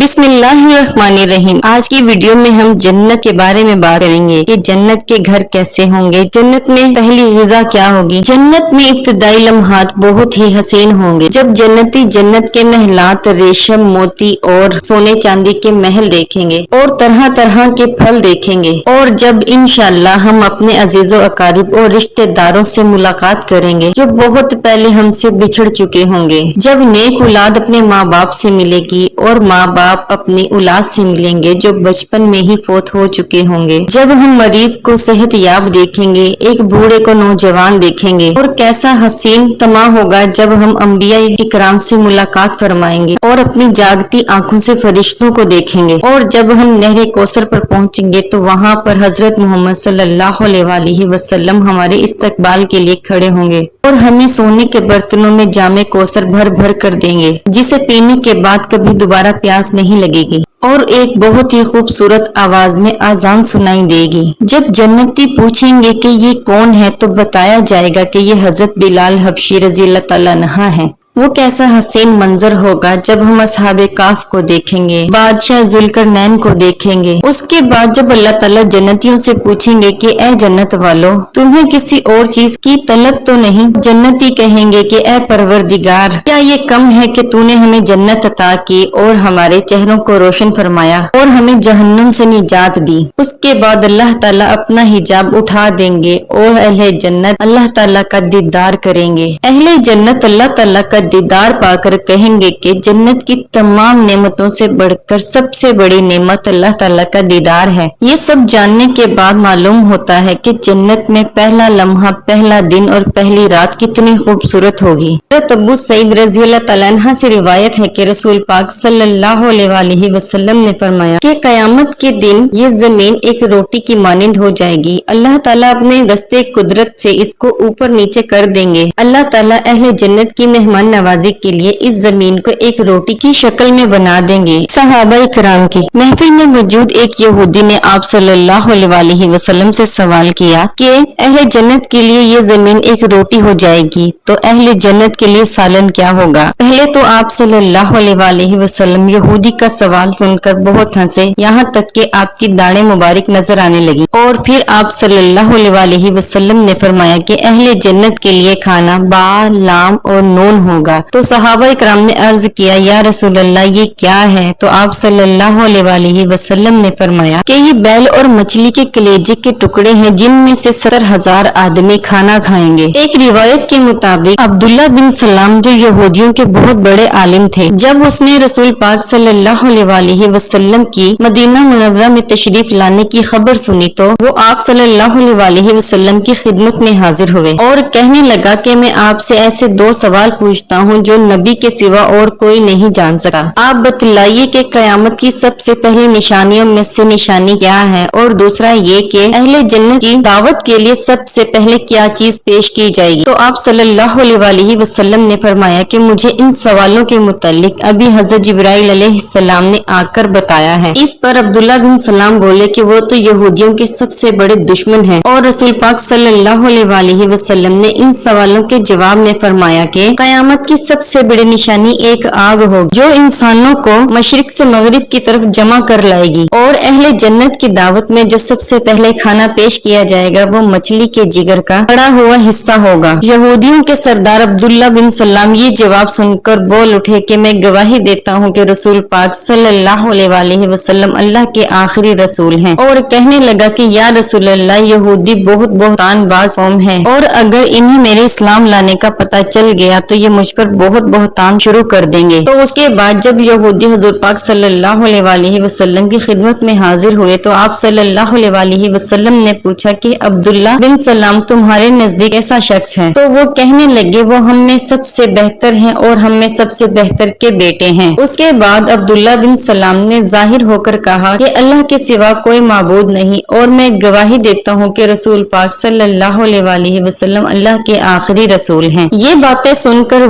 بسم اللہ الرحمن الرحیم۔ آج کی ویڈیو میں ہم جنت کے بارے میں بات کریں گے کہ جنت کے گھر کیسے ہوں گے، جنت میں پہلی غذا کیا ہوگی۔ جنت میں ابتدائی لمحات بہت ہی حسین ہوں گے جب جنتی جنت کے محلات ریشم، موتی اور سونے چاندی کے محل دیکھیں گے اور طرح طرح کے پھل دیکھیں گے، اور جب انشاءاللہ ہم اپنے عزیز و اقارب اور رشتہ داروں سے ملاقات کریں گے جو بہت پہلے ہم سے بچھڑ چکے ہوں گے، جب نیک اولاد اپنے ماں باپ سے ملے گی اور ماں باپ اپنی اولاد سے ملیں گے جو بچپن میں ہی فوت ہو چکے ہوں گے، جب ہم مریض کو صحت یاب دیکھیں گے، ایک بوڑھے کو نوجوان دیکھیں گے، اور کیسا حسین تما ہوگا جب ہم انبیاء اکرام سے ملاقات فرمائیں گے اور اپنی جاگتی آنکھوں سے فرشتوں کو دیکھیں گے، اور جب ہم نہر کوثر پر پہنچیں گے تو وہاں پر حضرت محمد صلی اللہ علیہ وسلم ہمارے استقبال کے لیے کھڑے ہوں گے اور ہمیں سونے کے برتنوں میں جام کوثر بھر بھر کر دیں گے جسے پینے کے بعد کبھی دوبارہ پیاس نہیں لگے گی، اور ایک بہت ہی خوبصورت آواز میں اذان سنائی دے گی۔ جب جنتی پوچھیں گے کہ یہ کون ہے تو بتایا جائے گا کہ یہ حضرت بلال حبشی رضی اللہ تعالیٰ عنہ ہیں۔ وہ کیسا حسین منظر ہوگا جب ہم اصحاب کہف کو دیکھیں گے، بادشاہ ذوالقرنین کو دیکھیں گے۔ اس کے بعد جب اللہ تعالیٰ جنتیوں سے پوچھیں گے کہ اے جنت والو، تمہیں کسی اور چیز کی طلب تو نہیں؟ جنتی کہیں گے کہ اے پروردگار، کیا یہ کم ہے کہ تو نے ہمیں جنت عطا کی اور ہمارے چہروں کو روشن فرمایا اور ہمیں جہنم سے نجات دی۔ اس کے بعد اللہ تعالیٰ اپنا حجاب اٹھا دیں گے اور اہل جنت اللہ تعالیٰ کا دیدار کریں گے۔ اہل جنت اللہ تعالیٰ کا دیدار پا کر کہیں گے کہ جنت کی تمام نعمتوں سے بڑھ کر سب سے بڑی نعمت اللہ تعالیٰ کا دیدار ہے۔ یہ سب جاننے کے بعد معلوم ہوتا ہے کہ جنت میں پہلا لمحہ، پہلا دن اور پہلی رات کتنی خوبصورت ہوگی۔ حضرت ابو سعید رضی اللہ تعالیٰ عنہ سے روایت ہے کہ رسول پاک صلی اللہ علیہ وسلم نے فرمایا کہ قیامت کے دن یہ زمین ایک روٹی کی مانند ہو جائے گی، اللہ تعالیٰ اپنے دستے قدرت سے اس کو اوپر نیچے کر دیں گے۔ اللہ تعالیٰ اہل جنت کی مہمان نوازی کے لیے اس زمین کو ایک روٹی کی شکل میں بنا دیں گے۔ صحابہ کرام کی محفل میں موجود ایک یہودی نے آپ صلی اللہ علیہ وسلم سے سوال کیا کہ اہل جنت کے لیے یہ زمین ایک روٹی ہو جائے گی تو اہل جنت کے لیے سالن کیا ہوگا؟ پہلے تو آپ صلی اللہ علیہ وسلم یہودی کا سوال سن کر بہت ہنسے، یہاں تک کہ آپ کی داڑھیں مبارک نظر آنے لگی، اور پھر آپ صلی اللہ علیہ وسلم نے فرمایا کہ اہل جنت کے لیے کھانا با، لام اور نون ہوگا۔ تو صحابہ اکرام نے عرض کیا یا رسول اللہ یہ کیا ہے؟ تو آپ صلی اللہ علیہ وسلم نے فرمایا کہ یہ بیل اور مچھلی کے کلیجے کے ٹکڑے ہیں جن میں سے 70,000 آدمی کھانا کھائیں گے۔ ایک روایت کے مطابق عبداللہ بن سلام جو یہودیوں کے بہت بڑے عالم تھے، جب اس نے رسول پاک صلی اللہ علیہ وسلم کی مدینہ منورہ میں تشریف لانے کی خبر سنی تو وہ آپ صلی اللہ علیہ وسلم کی خدمت میں حاضر ہوئے اور کہنے لگا کہ میں آپ سے ایسے 2 سوال پوچھتا ہوں جو نبی کے سوا اور کوئی نہیں جان سکا۔ آپ بتلائیے کہ قیامت کی سب سے پہلی نشانیوں میں سے نشانی کیا ہے، اور دوسرا یہ کہ اہل جنت کی دعوت کے لیے سب سے پہلے کیا چیز پیش کی جائے گی؟ تو آپ صلی اللہ علیہ وسلم نے فرمایا کہ مجھے ان سوالوں کے متعلق ابھی حضرت جبرائیل علیہ السلام نے آ کر بتایا ہے۔ اس پر عبداللہ بن سلام بولے کہ وہ تو یہودیوں کے سب سے بڑے دشمن ہیں، اور رسول پاک صلی اللہ علیہ وسلم نے ان سوالوں کے جواب میں فرمایا کہ قیامت کی سب سے بڑی نشانی ایک آگ ہوگی جو انسانوں کو مشرق سے مغرب کی طرف جمع کر لائے گی، اور اہل جنت کی دعوت میں جو سب سے پہلے کھانا پیش کیا جائے گا وہ مچھلی کے جگر کا پڑا ہوا حصہ ہوگا۔ یہودیوں کے سردار عبداللہ بن سلام یہ جواب سن کر بول اٹھے کہ میں گواہی دیتا ہوں کہ رسول پاک صلی اللہ علیہ وسلم اللہ کے آخری رسول ہیں، اور کہنے لگا کہ یا رسول اللہ یہودی بہت بہتان باز قوم ہے، اور اگر انہیں میرے اسلام لانے کا پتہ چل گیا تو یہ مجھ پر بہت بہتان شروع کر دیں گے۔ تو اس کے بعد جب یہودی حضور پاک صلی اللہ علیہ وسلم کی خدمت میں حاضر ہوئے تو آپ صلی اللہ علیہ وسلم نے پوچھا کہ عبداللہ بن سلام تمہارے نزدیک ایسا شخص ہے؟ تو وہ کہنے لگے وہ ہم میں سب سے بہتر ہیں اور ہم میں سب سے بہتر کے بیٹے ہیں۔ اس کے بعد عبداللہ بن سلام نے ظاہر ہو کر کہا کہ اللہ کے سوا کوئی معبود نہیں، اور میں گواہی دیتا ہوں کہ رسول پاک صلی اللہ علیہ وسلم اللہ کے آخری رسول ہیں۔ یہ باتیں سن کر